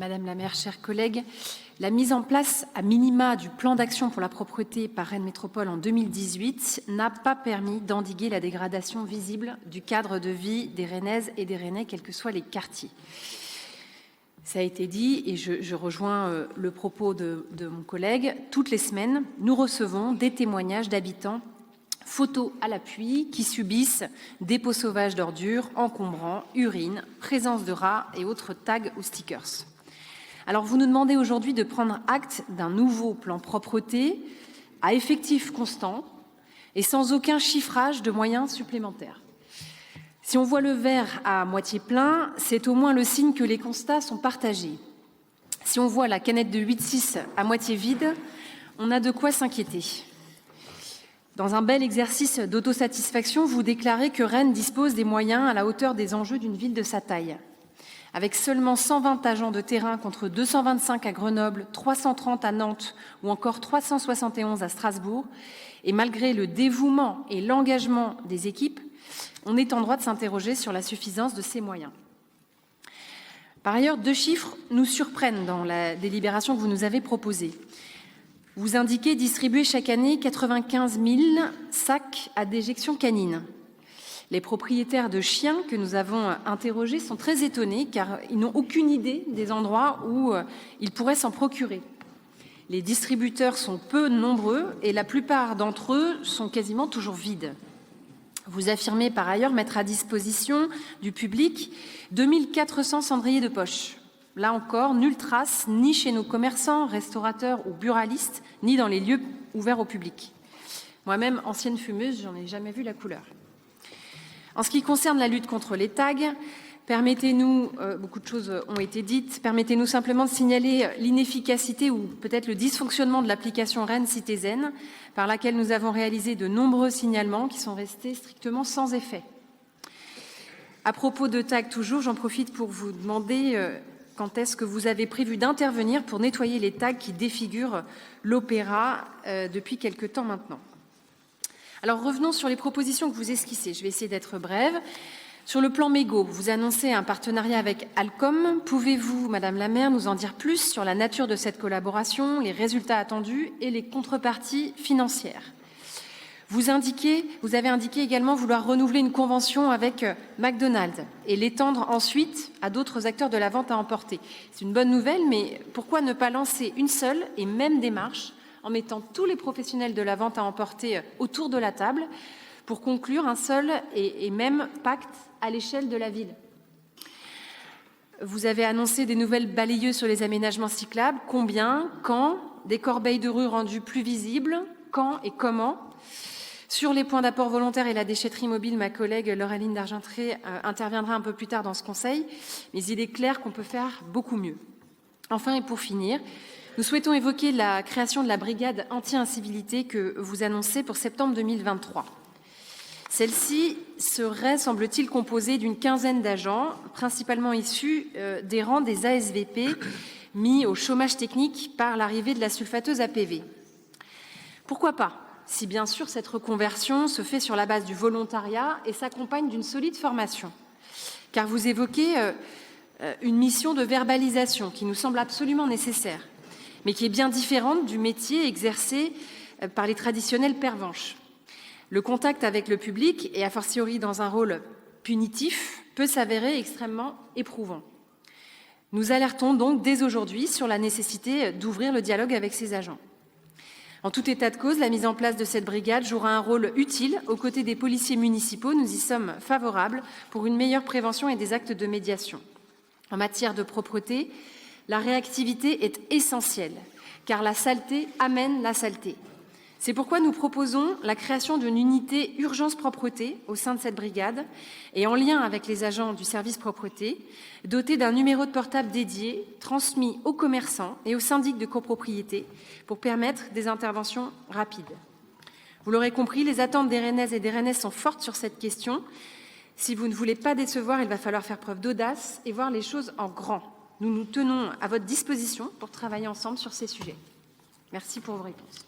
Madame la maire, chers collègues, la mise en place à minima du plan d'action pour la propreté par Rennes Métropole en 2018 n'a pas permis d'endiguer la dégradation visible du cadre de vie des Rennaises et des Rennais, quels que soient les quartiers. Ça a été dit, et je rejoins le propos de mon collègue, toutes les semaines, nous recevons des témoignages d'habitants, photos à l'appui, qui subissent dépôts sauvages d'ordures, encombrants, urine, présence de rats et autres tags ou stickers. Alors vous nous demandez aujourd'hui de prendre acte d'un nouveau plan propreté à effectif constant et sans aucun chiffrage de moyens supplémentaires. Si on voit le verre à moitié plein, c'est au moins le signe que les constats sont partagés. Si on voit la canette de 8,6 à moitié vide, on a de quoi s'inquiéter. Dans un bel exercice d'autosatisfaction, vous déclarez que Rennes dispose des moyens à la hauteur des enjeux d'une ville de sa taille. Avec seulement 120 agents de terrain contre 225 à Grenoble, 330 à Nantes ou encore 371 à Strasbourg, et malgré le dévouement et l'engagement des équipes, on est en droit de s'interroger sur la suffisance de ces moyens. Par ailleurs, 2 chiffres nous surprennent dans la délibération que vous nous avez proposée. Vous indiquez distribuer chaque année 95 000 sacs à déjection canine. Les propriétaires de chiens que nous avons interrogés sont très étonnés car ils n'ont aucune idée des endroits où ils pourraient s'en procurer. Les distributeurs sont peu nombreux et la plupart d'entre eux sont quasiment toujours vides. Vous affirmez par ailleurs mettre à disposition du public 2400 cendriers de poche. Là encore, nulle trace, ni chez nos commerçants, restaurateurs ou buralistes, ni dans les lieux ouverts au public. Moi-même, ancienne fumeuse, j'en ai jamais vu la couleur. En ce qui concerne la lutte contre les tags, permettez-nous, beaucoup de choses ont été dites, permettez-nous simplement de signaler l'inefficacité ou peut-être le dysfonctionnement de l'application Rennes Citizen, par laquelle nous avons réalisé de nombreux signalements qui sont restés strictement sans effet. À propos de tags toujours, j'en profite pour vous demander quand est-ce que vous avez prévu d'intervenir pour nettoyer les tags qui défigurent l'opéra depuis quelque temps maintenant. Alors revenons sur les propositions que vous esquissez. Je vais essayer d'être brève. Sur le plan mégot, vous annoncez un partenariat avec Alcom. Pouvez-vous, Madame la maire, nous en dire plus sur la nature de cette collaboration, les résultats attendus et les contreparties financières? Vous avez indiqué également vouloir renouveler une convention avec McDonald's et l'étendre ensuite à d'autres acteurs de la vente à emporter. C'est une bonne nouvelle, mais pourquoi ne pas lancer une seule et même démarche en mettant tous les professionnels de la vente à emporter autour de la table pour conclure un seul et même pacte à l'échelle de la ville? Vous avez annoncé des nouvelles balayeuses sur les aménagements cyclables. Combien? Quand? Des corbeilles de rue rendues plus visibles? Quand et comment? Sur les points d'apport volontaire et la déchetterie mobile, ma collègue Laureline d'Argentré interviendra un peu plus tard dans ce conseil, mais il est clair qu'on peut faire beaucoup mieux. Enfin, et pour finir, nous souhaitons évoquer la création de la brigade anti-incivilité que vous annoncez pour septembre 2023. Celle-ci serait, semble-t-il, composée d'une quinzaine d'agents, principalement issus des rangs des ASVP, mis au chômage technique par l'arrivée de la sulfateuse APV. Pourquoi pas, si bien sûr cette reconversion se fait sur la base du volontariat et s'accompagne d'une solide formation? Car vous évoquez une mission de verbalisation qui nous semble absolument nécessaire, mais qui est bien différente du métier exercé par les traditionnels pervenches. Le contact avec le public, et a fortiori dans un rôle punitif, peut s'avérer extrêmement éprouvant. Nous alertons donc dès aujourd'hui sur la nécessité d'ouvrir le dialogue avec ces agents. En tout état de cause, la mise en place de cette brigade jouera un rôle utile aux côtés des policiers municipaux. Nous y sommes favorables pour une meilleure prévention et des actes de médiation. En matière de propreté, la réactivité est essentielle, car la saleté amène la saleté. C'est pourquoi nous proposons la création d'une unité urgence-propreté au sein de cette brigade et en lien avec les agents du service propreté, dotée d'un numéro de portable dédié, transmis aux commerçants et aux syndics de copropriété pour permettre des interventions rapides. Vous l'aurez compris, les attentes des Rennaises et des Rennais sont fortes sur cette question. Si vous ne voulez pas décevoir, il va falloir faire preuve d'audace et voir les choses en grand. Nous nous tenons à votre disposition pour travailler ensemble sur ces sujets. Merci pour vos réponses.